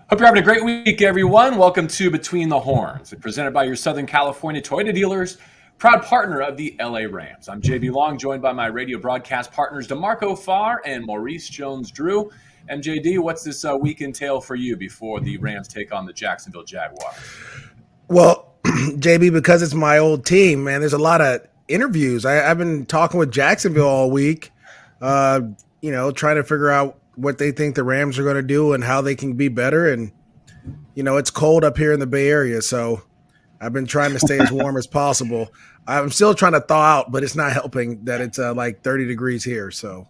Hope you're having a great week, everyone. Welcome to Between the Horns, presented by your Southern California Toyota dealers, proud partner of the LA Rams. I'm JB Long, joined by my radio broadcast partners DeMarco Farr and Maurice Jones-Drew. MJD, what's this week entail for you before the Rams take on the Jacksonville Jaguars? Well, JB, because it's my old team, man, there's a lot of interviews. I've been talking with Jacksonville all week, trying to figure out what they think the Rams are going to do and how they can be better. And, it's cold up here in the Bay Area, so I've been trying to stay as warm as possible. I'm still trying to thaw out, but it's not helping that it's like 30 degrees here. So,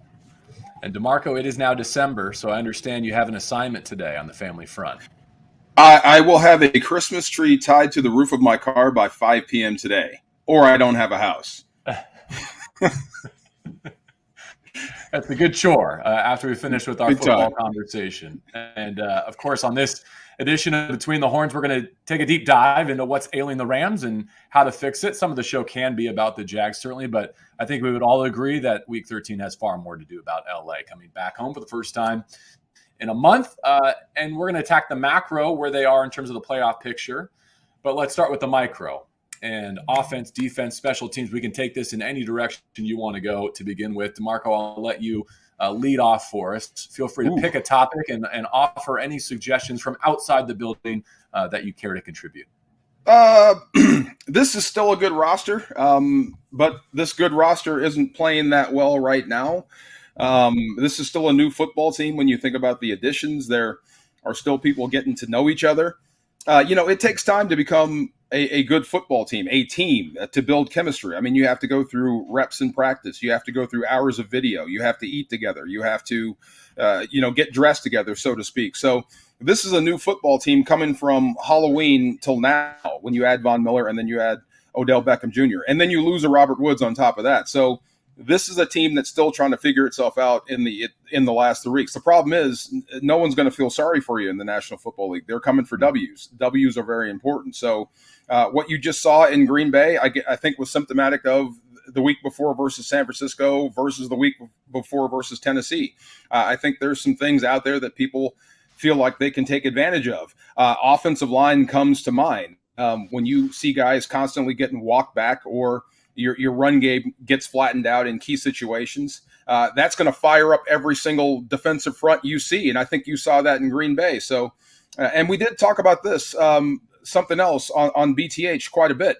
And DeMarco, it is now December, so I understand you have an assignment today on the family front. I will have a Christmas tree tied to the roof of my car by 5 p.m. today, or I don't have a house. That's a good chore after we finish with our football conversation. And, of course, on this edition of Between the Horns, we're going to take a deep dive into what's ailing the Rams and how to fix it. Some of the show can be about the Jags, certainly, but I think we would all agree that Week 13 has far more to do about LA coming back home for the first time in a month. And we're going to attack the macro, where they are in terms of the playoff picture. But let's start with the micro. And offense, defense, special teams, we can take this in any direction you want to go to begin with. DeMarco, I'll let you lead off for us. Feel free to pick a topic and offer any suggestions from outside the building that you care to contribute. This is still a good roster, but this good roster isn't playing that well right now. This is still a new football team. When you think about the additions, there are still people getting to know each other. It takes time to become a good football team, a team to build chemistry. I mean, you have to go through reps in practice. You have to go through hours of video. You have to eat together. You have to, get dressed together, so to speak. So this is a new football team coming from Halloween till now, when you add Von Miller and then you add Odell Beckham Jr. and then you lose a Robert Woods on top of that. So this is a team that's still trying to figure itself out in the last 3 weeks. The problem is no one's going to feel sorry for you in the National Football League. They're coming for W's. W's are very important. So what you just saw in Green Bay, I think was symptomatic of the week before versus San Francisco versus the week before versus Tennessee. I think there's some things out there that people feel like they can take advantage of. Offensive line comes to mind. When you see guys constantly getting walked back, or your run game gets flattened out in key situations, that's going to fire up every single defensive front you see. And I think you saw that in Green Bay. So, and we did talk about this, something else on BTH quite a bit.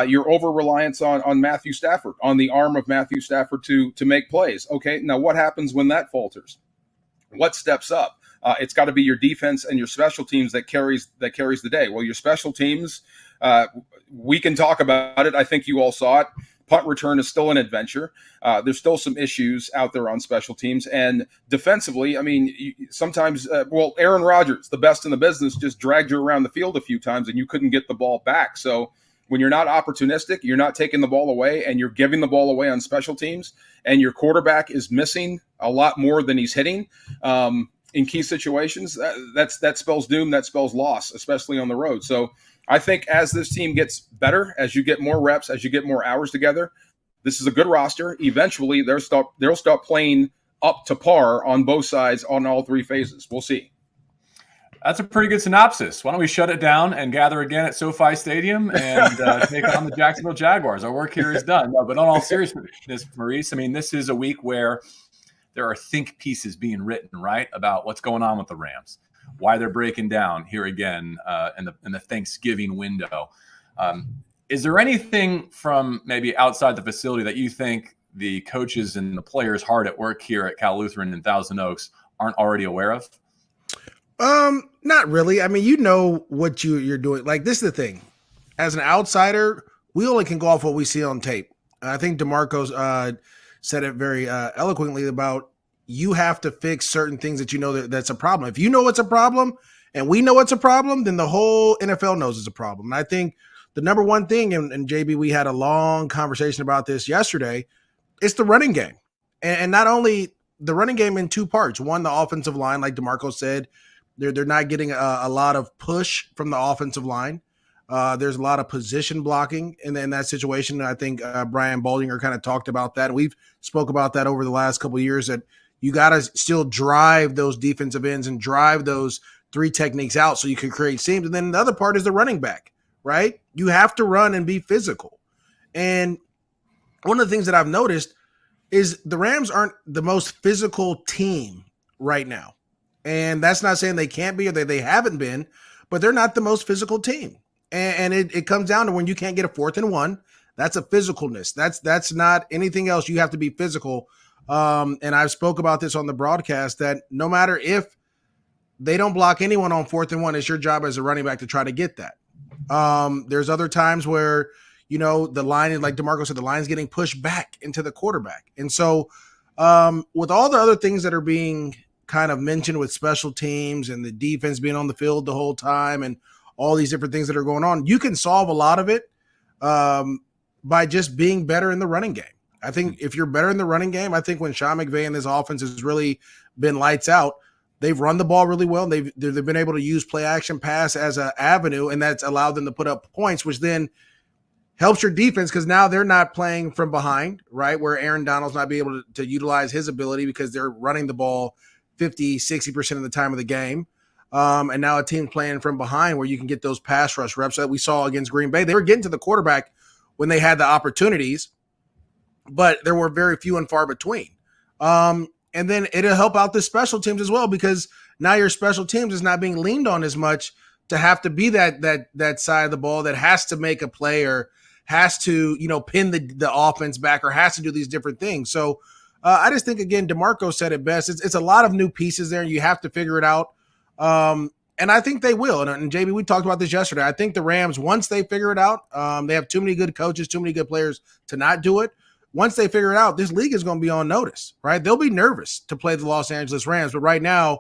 Your over-reliance on Matthew Stafford, on the arm of Matthew Stafford to make plays. Okay, now what happens when that falters? What steps up? It's got to be your defense and your special teams that carries the day. Well, your special teams, we can talk about it. I think you all saw it. Punt return is still an adventure. There's still some issues out there on special teams. And defensively, I mean, sometimes, Aaron Rodgers, the best in the business, just dragged you around the field a few times and you couldn't get the ball back. So when you're not opportunistic, you're not taking the ball away, and you're giving the ball away on special teams, and your quarterback is missing a lot more than he's hitting in key situations, that spells doom, that spells loss, especially on the road. So I think as this team gets better, as you get more reps, as you get more hours together, this is a good roster. Eventually, they'll start playing up to par on both sides on all three phases. We'll see. That's a pretty good synopsis. Why don't we shut it down and gather again at SoFi Stadium and take on the Jacksonville Jaguars? Our work here is done. No, but on all seriousness, Maurice, I mean, this is a week where there are think pieces being written, right, about what's going on with the Rams, why they're breaking down here again in the Thanksgiving window. Is there anything from maybe outside the facility that you think the coaches and the players hard at work here at Cal Lutheran in Thousand Oaks aren't already aware of? Not really. I mean, you know what you're doing. Like, this is the thing. As an outsider, we only can go off what we see on tape. I think DeMarco's said it very eloquently about you have to fix certain things that you know that's a problem. If you know it's a problem and we know it's a problem, then the whole NFL knows it's a problem. And I think the number one thing, and JB, we had a long conversation about this yesterday, it's the running game. And not only the running game in two parts. One, the offensive line, like DeMarco said, they're not getting a lot of push from the offensive line. There's a lot of position blocking in that situation. I think Brian Baldinger kind of talked about that. We've spoke about that over the last couple of years, that you got to still drive those defensive ends and drive those three techniques out so you can create seams. And then the other part is the running back, right? You have to run and be physical. And one of the things that I've noticed is the Rams aren't the most physical team right now. And that's not saying they can't be or that they haven't been, but they're not the most physical team. And it comes down to when you can't get a 4th and 1, that's a physicalness. That's not anything else. You have to be physical. And I've spoke about this on the broadcast that no matter if they don't block anyone on 4th and 1, it's your job as a running back to try to get that. There's other times where, the line is, like DeMarco said, the line's getting pushed back into the quarterback. And so with all the other things that are being kind of mentioned with special teams and the defense being on the field the whole time and all these different things that are going on, you can solve a lot of it by just being better in the running game. I think if you're better in the running game, I think when Sean McVay and this offense has really been lights out, they've run the ball really well. They've been able to use play action pass as an avenue, and that's allowed them to put up points, which then helps your defense because now they're not playing from behind, right, where Aaron Donald's not be able to utilize his ability because they're running the ball 50, 60% of the time of the game. And now a team playing from behind where you can get those pass rush reps that we saw against Green Bay. They were getting to the quarterback when they had the opportunities, but there were very few and far between. And then it'll help out the special teams as well because now your special teams is not being leaned on as much to have to be that side of the ball that has to make a play or has to, pin the offense back or has to do these different things. So I just think, again, DeMarco said it best. It's a lot of new pieces there, and you have to figure it out. And I think they will. And JB, we talked about this yesterday. I think the Rams, once they figure it out, they have too many good coaches, too many good players to not do it. Once they figure it out, this league is going to be on notice, right? They'll be nervous to play the Los Angeles Rams, but right now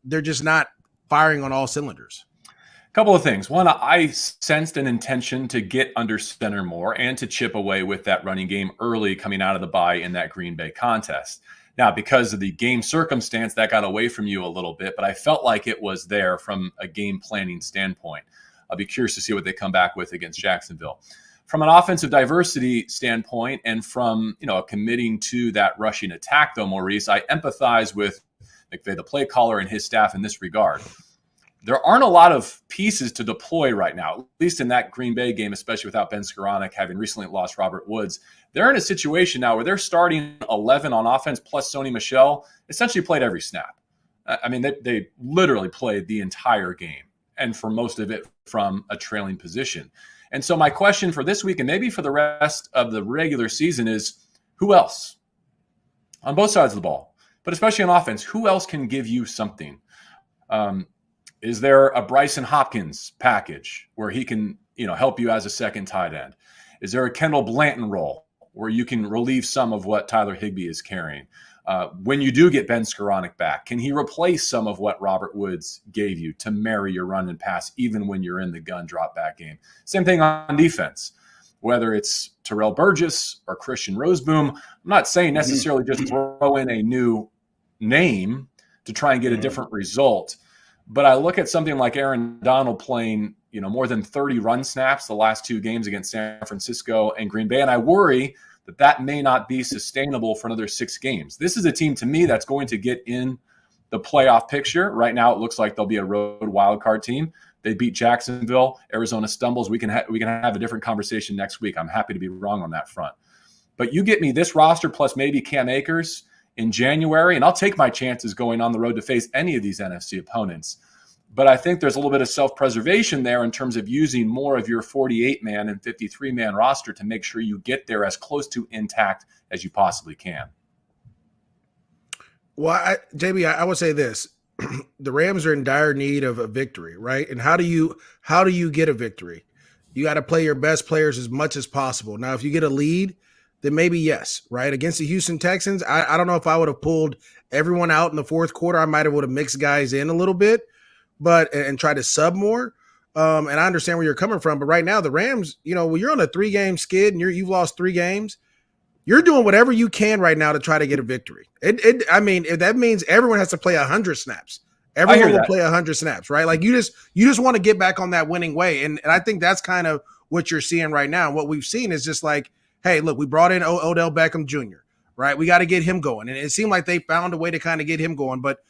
they're just not firing on all cylinders. A couple of things. One, I sensed an intention to get under center more and to chip away with that running game early coming out of the bye in that Green Bay contest. Now, because of the game circumstance, that got away from you a little bit, but I felt like it was there from a game planning standpoint. I'll be curious to see what they come back with against Jacksonville. From an offensive diversity standpoint and from, committing to that rushing attack, though, Maurice, I empathize with McVay, the play caller, and his staff in this regard. There aren't a lot of pieces to deploy right now, at least in that Green Bay game, especially without Ben Skoranek having recently lost Robert Woods. They're in a situation now where they're starting 11 on offense plus Sony Michel essentially played every snap. I mean, they literally played the entire game, and for most of it from a trailing position. And so my question for this week and maybe for the rest of the regular season is, who else on both sides of the ball, but especially on offense, who else can give you something? Is there a Bryson Hopkins package where he can, help you as a second tight end? Is there a Kendall Blanton role where you can relieve some of what Tyler Higbee is carrying? When you do get Ben Skoranek back, can he replace some of what Robert Woods gave you to marry your run and pass, even when you're in the gun drop back game? Same thing on defense, whether it's Terrell Burgess or Christian Roseboom. I'm not saying necessarily just throw in a new name to try and get a different result. But I look at something like Aaron Donald playing, more than 30 run snaps the last two games against San Francisco and Green Bay, and I worry that may not be sustainable for another 6 games. This is a team, to me, that's going to get in the playoff picture. Right now, it looks like they'll be a road wildcard team. They beat Jacksonville. Arizona stumbles. We can have a different conversation next week. I'm happy to be wrong on that front. But you get me this roster plus maybe Cam Akers in January, and I'll take my chances going on the road to face any of these NFC opponents. But I think there's a little bit of self-preservation there in terms of using more of your 48-man and 53-man roster to make sure you get there as close to intact as you possibly can. Well, JB, I would say this. The Rams are in dire need of a victory, right? And how do you get a victory? You got to play your best players as much as possible. Now, if you get a lead, then maybe yes, right? Against the Houston Texans, I don't know if I would have pulled everyone out in the fourth quarter. I might have would have mixed guys in a little bit, and try to sub more. And I understand where you're coming from, but right now the Rams, when you're on a 3-game skid and you've lost 3 games, you're doing whatever you can right now to try to get a victory. I mean, if that means everyone has to play 100 snaps. Everyone will play 100 snaps, right? Like you just want to get back on that winning way. And I think that's kind of what you're seeing right now. What we've seen is just like, hey, look, we brought in Odell Beckham Jr., right? We got to get him going. And it seemed like they found a way to kind of get him going. But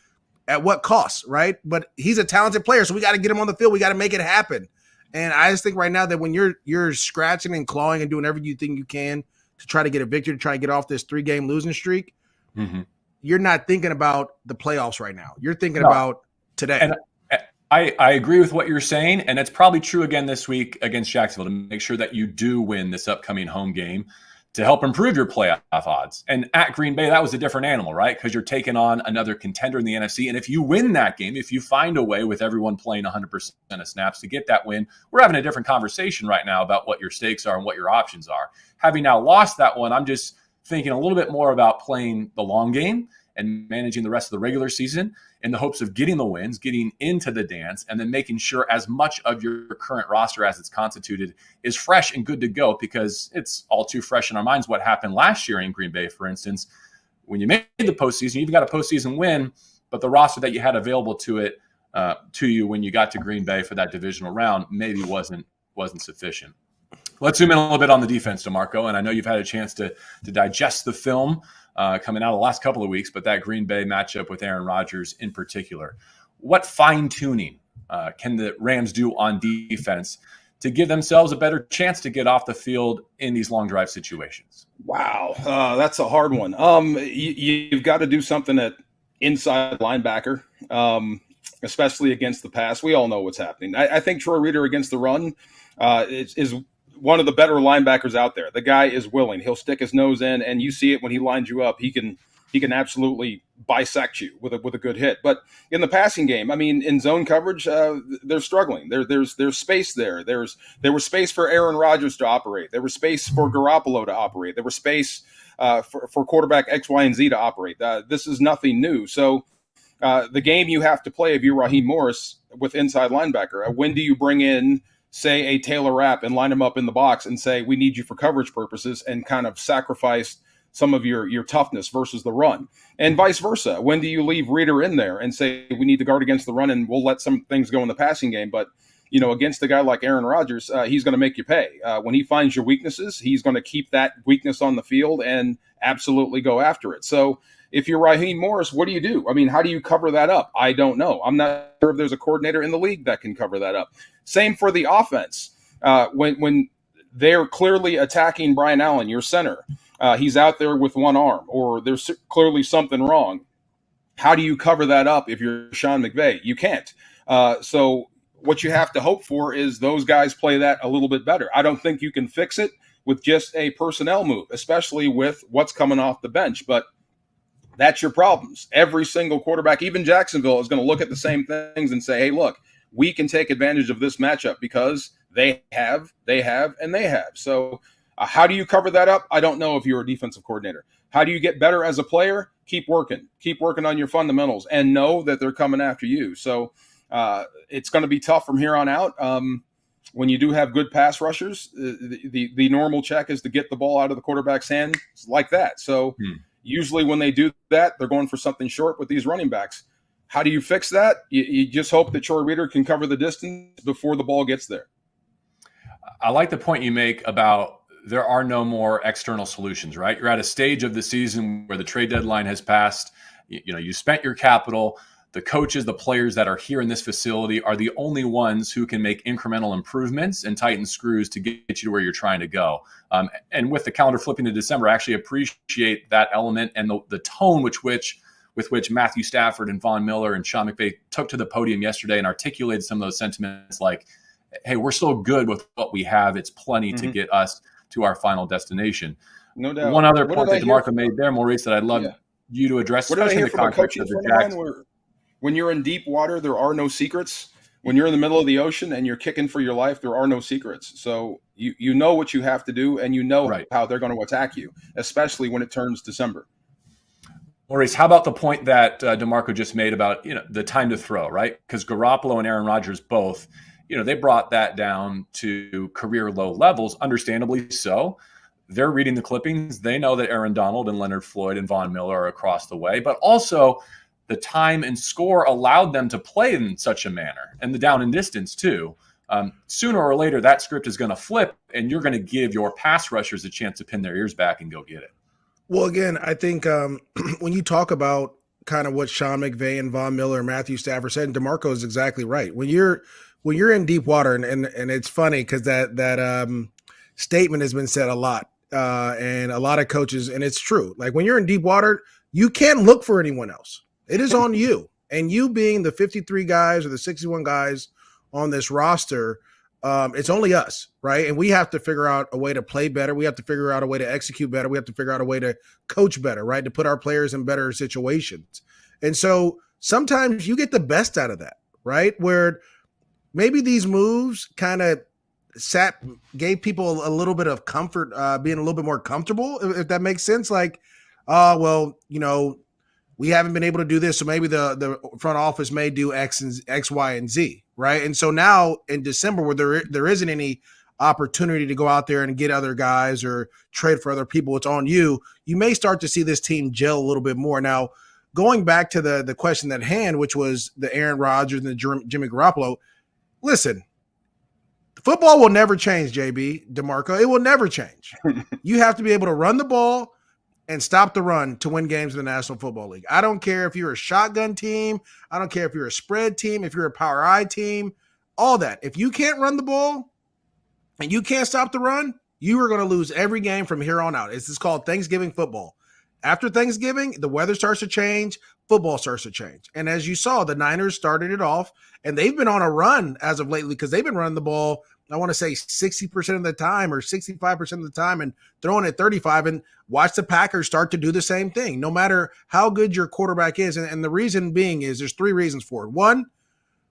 at what cost, right? But he's a talented player, so we got to get him on the field. We got to make it happen. And I just think right now that when you're scratching and clawing and doing everything you think you can to try to get a victory, to try to get off this 3-game losing streak, you're not thinking about the playoffs right now. You're thinking about today. And I agree with what you're saying, and it's probably true again this week against Jacksonville to make sure that you do win this upcoming home game to help improve your playoff odds. And at Green Bay, that was a different animal, right? Because you're taking on another contender in the NFC. And if you win that game, if you find a way with everyone playing 100% of snaps to get that win, we're having a different conversation right now about what your stakes are and what your options are. Having now lost that one, I'm just thinking a little bit more about playing the long game and managing the rest of the regular season in the hopes of getting the wins, getting into the dance, and then making sure as much of your current roster as it's constituted is fresh and good to go, because it's all too fresh in our minds what happened last year in Green Bay, for instance. When you made the postseason, you've got a postseason win, but the roster that you had available to you when you got to Green Bay for that divisional round maybe wasn't sufficient. Let's zoom in a little bit on the defense, DeMarco, and I know you've had a chance to digest the film coming out of the last couple of weeks, but that Green Bay matchup with Aaron Rodgers in particular. What fine-tuning can the Rams do on defense to give themselves a better chance to get off the field in these long drive situations? Wow, that's a hard one. You've got to do something at inside linebacker, especially against the pass. We all know what's happening. I think Troy Reeder against the run is one of the better linebackers out there. The guy is willing. He'll stick his nose in, and you see it when he lines you up. He can absolutely bisect you with a good hit. But in the passing game, I mean, in zone coverage, they're struggling. There's space there. There was space for Aaron Rodgers to operate. There was space for Garoppolo to operate. There was space for quarterback X, Y, and Z to operate. This is nothing new. So the game you have to play if you're Raheem Morris with inside linebacker, when do you bring in, say, a Taylor Rapp and line him up in the box and say, we need you for coverage purposes, and kind of sacrifice some of your toughness versus the run, and vice versa? When do you leave Reeder in there and say, we need to guard against the run and we'll let some things go in the passing game? But, against a guy like Aaron Rodgers, he's going to make you pay. When he finds your weaknesses, he's going to keep that weakness on the field and absolutely go after it. So if you're Raheem Morris, what do you do? I mean, how do you cover that up? I don't know. I'm not sure if there's a coordinator in the league that can cover that up. Same for the offense. When they're clearly attacking Brian Allen, your center, he's out there with one arm, or there's clearly something wrong. How do you cover that up if you're Sean McVay? You can't. So what you have to hope for is those guys play that a little bit better. I don't think you can fix it with just a personnel move, especially with what's coming off the bench. But that's your problems. Every single quarterback, even Jacksonville, is going to look at the same things and say, hey, look, we can take advantage of this matchup because they have. So how do you cover that up? I don't know if you're a defensive coordinator. How do you get better as a player? Keep working on your fundamentals and know that they're coming after you. So it's going to be tough from here on out. When you do have good pass rushers, the normal check is to get the ball out of the quarterback's hand like that. So usually when they do that, they're going for something short with these running backs. How do you fix that? You just hope that Troy Reeder can cover the distance before the ball gets there. I like the point you make about there are no more external solutions, right? You're at a stage of the season where the trade deadline has passed. You spent your capital. The coaches, the players that are here in this facility are the only ones who can make incremental improvements and tighten screws to get you to where you're trying to go. And with the calendar flipping to December, I actually appreciate that element and the tone with which Matthew Stafford and Von Miller and Sean McVay took to the podium yesterday and articulated some of those sentiments like, hey, we're still good with what we have. It's plenty to get us to our final destination. No doubt. One other point that DeMarco made there, Maurice, that I'd love you to address, especially in the context of the Jags. When you're in deep water, there are no secrets. When you're in the middle of the ocean and you're kicking for your life, there are no secrets. So you know what you have to do, and you know how they're going to attack you, especially when it turns December. Maurice, how about the point that DeMarco just made about the time to throw, right? Because Garoppolo and Aaron Rodgers both, they brought that down to career low levels, understandably so. They're reading the clippings. They know that Aaron Donald and Leonard Floyd and Von Miller are across the way, but also the time and score allowed them to play in such a manner, and the down and distance too. Sooner or later, that script is going to flip, and you're going to give your pass rushers a chance to pin their ears back and go get it. Well, again, I think when you talk about kind of what Sean McVay and Von Miller and Matthew Stafford said, and DeMarco is exactly right. When you're in deep water, and it's funny because that statement has been said a lot, and a lot of coaches, and it's true. Like when you're in deep water, you can't look for anyone else. It is on you, and you being the 53 guys or the 61 guys on this roster. It's only us, right? And we have to figure out a way to play better. We have to figure out a way to execute better. We have to figure out a way to coach better, right? To put our players in better situations. And so sometimes you get the best out of that, right? Where maybe these moves kind of gave people a little bit of comfort, being a little bit more comfortable, if that makes sense. Like, well, we haven't been able to do this, so maybe the front office may do X, Y, and Z, right? And so now in December, where there isn't any opportunity to go out there and get other guys or trade for other people, it's on you. You may start to see this team gel a little bit more. Now, going back to the question at hand, which was the Aaron Rodgers and the Jimmy Garoppolo, listen, football will never change, JB, DeMarco. It will never change. You have to be able to run the ball and stop the run to win games in the National Football League. I don't care if you're a shotgun team. I don't care if you're a spread team, if you're a power I team, all that. If you can't run the ball and you can't stop the run, you are going to lose every game from here on out. It's called Thanksgiving football. After Thanksgiving, the weather starts to change, football starts to change. And as you saw, the Niners started it off, and they've been on a run as of lately because they've been running the ball, I want to say 60% of the time or 65% of the time and throwing it 35, and watch the Packers start to do the same thing, no matter how good your quarterback is. And the reason being is there's three reasons for it. One,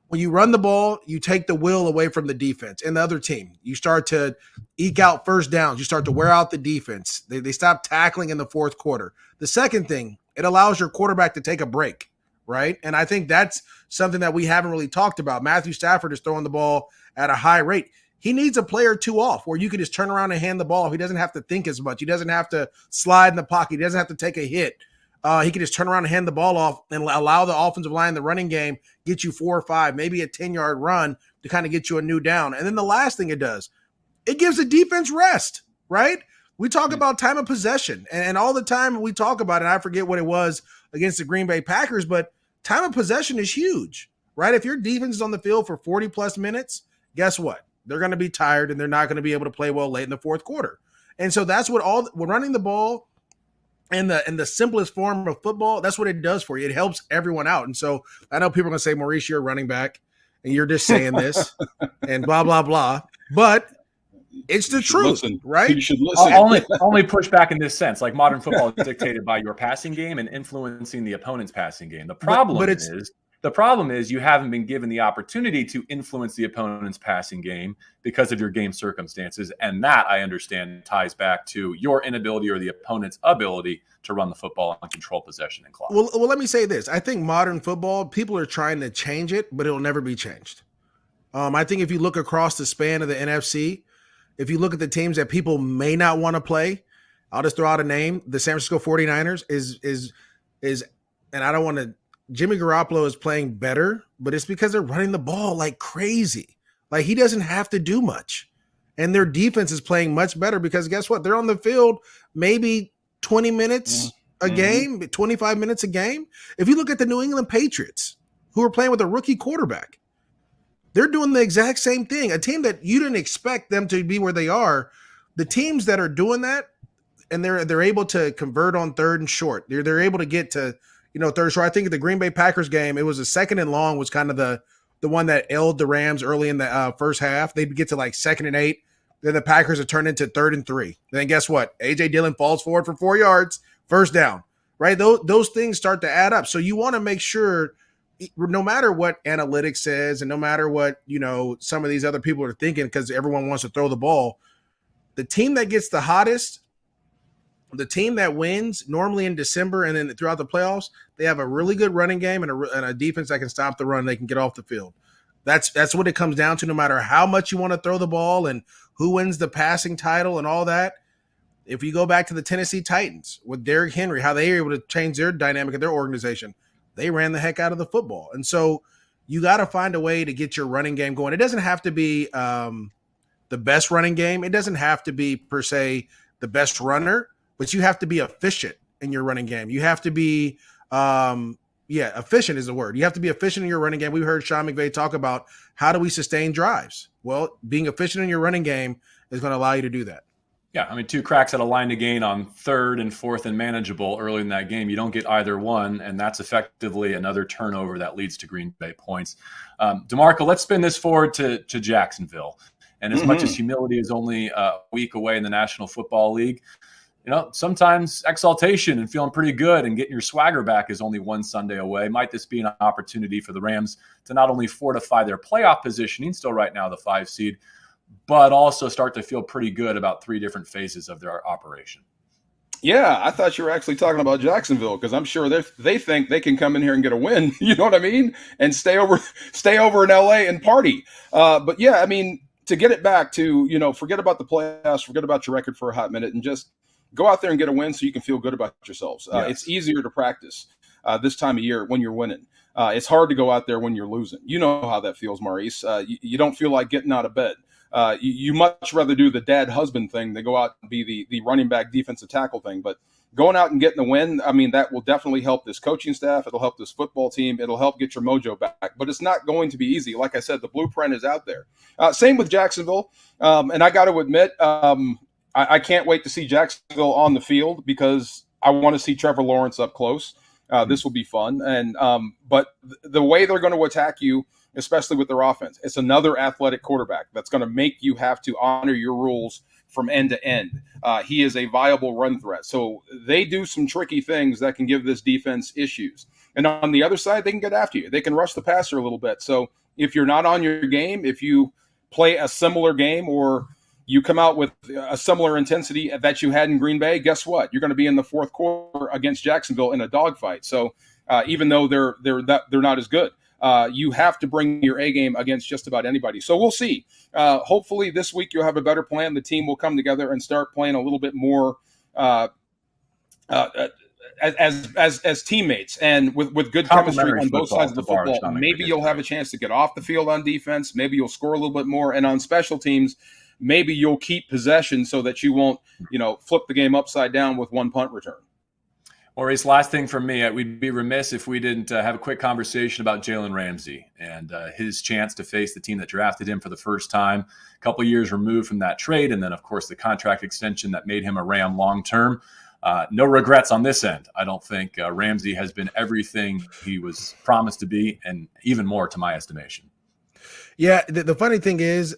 when you run the ball, you take the will away from the defense and the other team. You start to eke out first downs. You start to wear out the defense. They stop tackling in the fourth quarter. The second thing, it allows your quarterback to take a break, right? And I think that's something that we haven't really talked about. Matthew Stafford is throwing the ball at a high rate. He needs a play or two off where you can just turn around and hand the ball. He doesn't have to think as much. He doesn't have to slide in the pocket. He doesn't have to take a hit. He can just turn around and hand the ball off and allow the offensive line, the running game, get you 4 or 5, maybe a 10-yard run to kind of get you a new down. And then the last thing it does, it gives the defense rest, right? We talk about time of possession, and all the time we talk about it, I forget what it was against the Green Bay Packers, but time of possession is huge, right? If your defense is on the field for 40-plus minutes, guess what? They're going to be tired, and they're not going to be able to play well late in the fourth quarter. And so that's what we're running the ball in the simplest form of football. That's what it does for you. It helps everyone out. And so I know people are going to say, Maurice, you're a running back, and you're just saying this and blah, blah, blah. But it's the truth, right? You should listen. I'll only push back in this sense. Like modern football is dictated by your passing game and influencing the opponent's passing game. The problem is you haven't been given the opportunity to influence the opponent's passing game because of your game circumstances. And that, I understand, ties back to your inability or the opponent's ability to run the football and control possession and clock. Well, let me say this. I think modern football, people are trying to change it, but it'll never be changed. I think if you look across the span of the NFC, if you look at the teams that people may not want to play, I'll just throw out a name. The San Francisco 49ers is, and I don't want to, Jimmy Garoppolo is playing better, but it's because they're running the ball like crazy. Like he doesn't have to do much. And their defense is playing much better because guess what? They're on the field maybe 20 minutes a game, 25 minutes a game. If you look at the New England Patriots, who are playing with a rookie quarterback, they're doing the exact same thing. A team that you didn't expect them to be where they are, the teams that are doing that, and they're able to convert on third and short. They're able to get to third short. I think at the Green Bay Packers game, it was a second and long was kind of the one that ailed the Rams early in the first half. They'd get to like 2nd and 8. Then the Packers would turn into 3rd and 3. Then guess what? A.J. Dillon falls forward for 4 yards, first down, right? Those things start to add up. So you want to make sure no matter what analytics says and no matter what, some of these other people are thinking because everyone wants to throw the ball, the team that gets the hottest, the team that wins normally in December and then throughout the playoffs, they have a really good running game and a defense that can stop the run. They can get off the field. That's what it comes down to, no matter how much you want to throw the ball and who wins the passing title and all that. If you go back to the Tennessee Titans with Derrick Henry, how they were able to change their dynamic of their organization, they ran the heck out of the football. And so you got to find a way to get your running game going. It doesn't have to be the best running game. It doesn't have to be per se the best runner, but you have to be efficient in your running game. You have to be Yeah, efficient is the word. You have to be efficient in your running game. We heard Sean McVay talk about how do we sustain drives. Well, being efficient in your running game is going to allow you to do that. Yeah, I mean, 2 cracks at a line to gain on 3rd and 4th and manageable early in that game. You don't get either one, and that's effectively another turnover that leads to Green Bay points. DeMarco, let's spin this forward to Jacksonville. And as much as humility is only a week away in the National Football League, sometimes exaltation and feeling pretty good and getting your swagger back is only one Sunday away. Might this be an opportunity for the Rams to not only fortify their playoff positioning, still right now the 5 seed, but also start to feel pretty good about 3 different phases of their operation? Yeah, I thought you were actually talking about Jacksonville, because I'm sure they think they can come in here and get a win, you know what I mean, and stay over in LA and party. But yeah, I mean, to get it back to, forget about the playoffs, forget about your record for a hot minute, and just go out there and get a win so you can feel good about yourselves. Yes. It's easier to practice this time of year when you're winning. It's hard to go out there when you're losing. You know how that feels, Maurice. You don't feel like getting out of bed. You much rather do the dad husband thing than go out and be the running back defensive tackle thing. But going out and getting the win, I mean, that will definitely help this coaching staff. It'll help this football team. It'll help get your mojo back. But it's not going to be easy. Like I said, the blueprint is out there. Same with Jacksonville. And I got to admit, I can't wait to see Jacksonville on the field, because I want to see Trevor Lawrence up close. This will be fun. And but the way they're going to attack you, especially with their offense, it's another athletic quarterback that's going to make you have to honor your rules from end to end. He is a viable run threat. So they do some tricky things that can give this defense issues. And on the other side, they can get after you. They can rush the passer a little bit. So if you're not on your game, if you play a similar game, or you come out with a similar intensity that you had in Green Bay, guess what? You're going to be in the 4th quarter against Jacksonville in a dogfight. So even though they're not as good, you have to bring your A game against just about anybody. So we'll see. Hopefully this week you'll have a better plan. The team will come together and start playing a little bit more as teammates, and with good chemistry on both sides of the football. Maybe you'll have a chance to get off the field on defense. Maybe you'll score a little bit more. And on special teams, maybe you'll keep possession so that you won't, flip the game upside down with 1 punt return. Maurice, last thing from me, we'd be remiss if we didn't have a quick conversation about Jalen Ramsey and his chance to face the team that drafted him for the first time, a couple of years removed from that trade, and then, of course, the contract extension that made him a Ram long-term. No regrets on this end. I don't think Ramsey has been everything he was promised to be, and even more to my estimation. Yeah, the funny thing is,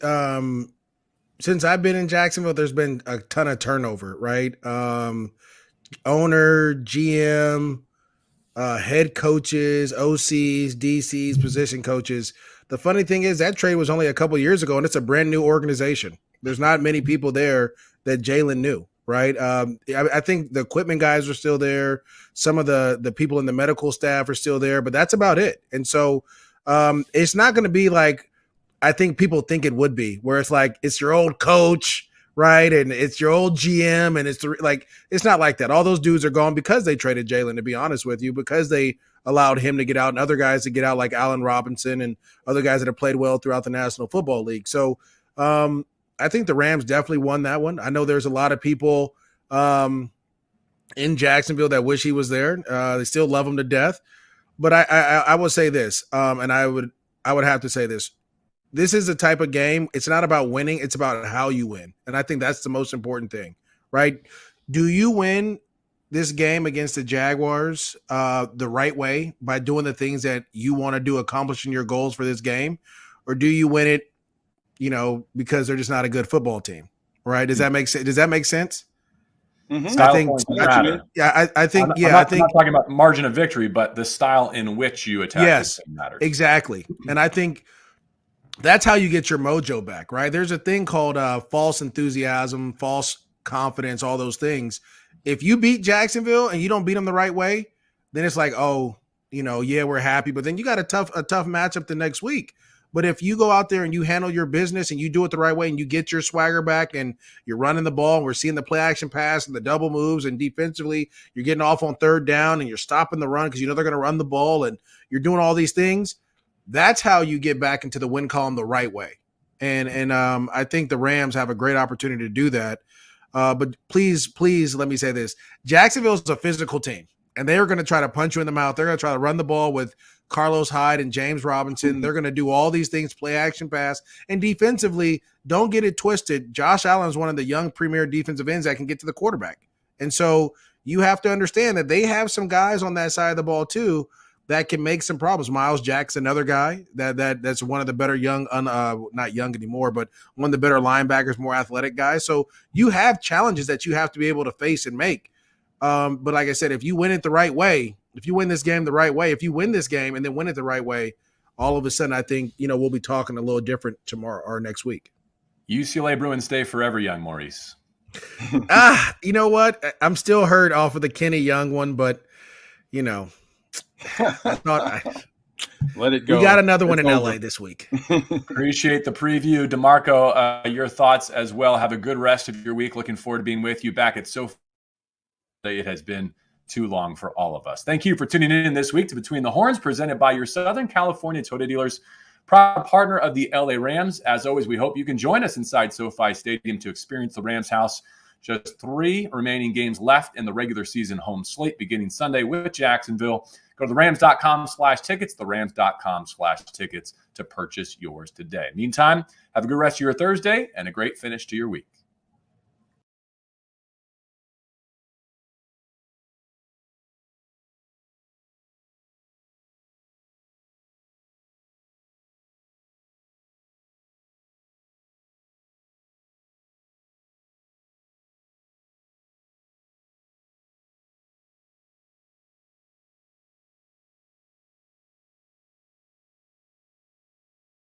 since I've been in Jacksonville, there's been a ton of turnover, right? Owner, GM, head coaches, OCs, DCs, position coaches. The funny thing is that trade was only a couple years ago, and it's a brand new organization. There's not many people there that Jalen knew, right? I think the equipment guys are still there. Some of the people in the medical staff are still there, but that's about it. And so it's not going to be like I think people think it would be, where it's like it's your old coach, right? And it's your old GM, and it's not like that. All those dudes are gone because they traded Jalen, to be honest with you, because they allowed him to get out and other guys to get out, like Allen Robinson and other guys that have played well throughout the National Football League. So I think the Rams definitely won that one. I know there's a lot of people in Jacksonville that wish he was there. They still love him to death. But I will say this, and I would have to say this. This is the type of game. It's not about winning. It's about how you win. And I think that's the most important thing, right? Do you win this game against the Jaguars the right way by doing the things that you want to do, accomplishing your goals for this game? Or do you win it, because they're just not a good football team, right? Does that make sense? Mm-hmm. I think I'm not talking about margin of victory, but the style in which you attack. Yes, matters. Exactly. And I think that's how you get your mojo back, right? There's a thing called false enthusiasm, false confidence, all those things. If you beat Jacksonville and you don't beat them the right way, then it's like, we're happy. But then you got a tough matchup the next week. But if you go out there and you handle your business and you do it the right way and you get your swagger back and you're running the ball and we're seeing the play action pass and the double moves, and defensively you're getting off on 3rd down and you're stopping the run because they're going to run the ball and you're doing all these things, that's how you get back into the win column the right way. And I think the Rams have a great opportunity to do that. But please let me say this. Jacksonville is a physical team. and they are going to try to punch you in the mouth. They're going to try to run the ball with Carlos Hyde and James Robinson. They're going to do all these things, play action pass. And defensively, don't get it twisted. Josh Allen is one of the young premier defensive ends that can get to the quarterback. And so you have to understand that they have some guys on that side of the ball too that can make some problems. Miles Jack's another guy that's one of the better young, not young anymore, but one of the better linebackers, more athletic guys. So you have challenges that you have to be able to face and make. But like I said, if you win it the right way, if you win this game the right way, if you win this game and then win it the right way, all of a sudden I think, we'll be talking a little different tomorrow or next week. UCLA Bruins stay forever young, Maurice. You know what? I'm still hurt off of the Kenny Young one, but I thought let it go. We got another one in LA this week. Appreciate the preview. DeMarco, your thoughts as well. Have a good rest of your week. Looking forward to being with you back at SoFi. It has been too long for all of us. Thank you for tuning in this week to Between the Horns, presented by your Southern California Toyota dealers, proud partner of the LA Rams. As always, we hope you can join us inside SoFi Stadium to experience the Rams house. Just 3 remaining games left in the regular season home slate, beginning Sunday with Jacksonville. Go to therams.com/tickets, therams.com/tickets to purchase yours today. Meantime, have a good rest of your Thursday and a great finish to your week.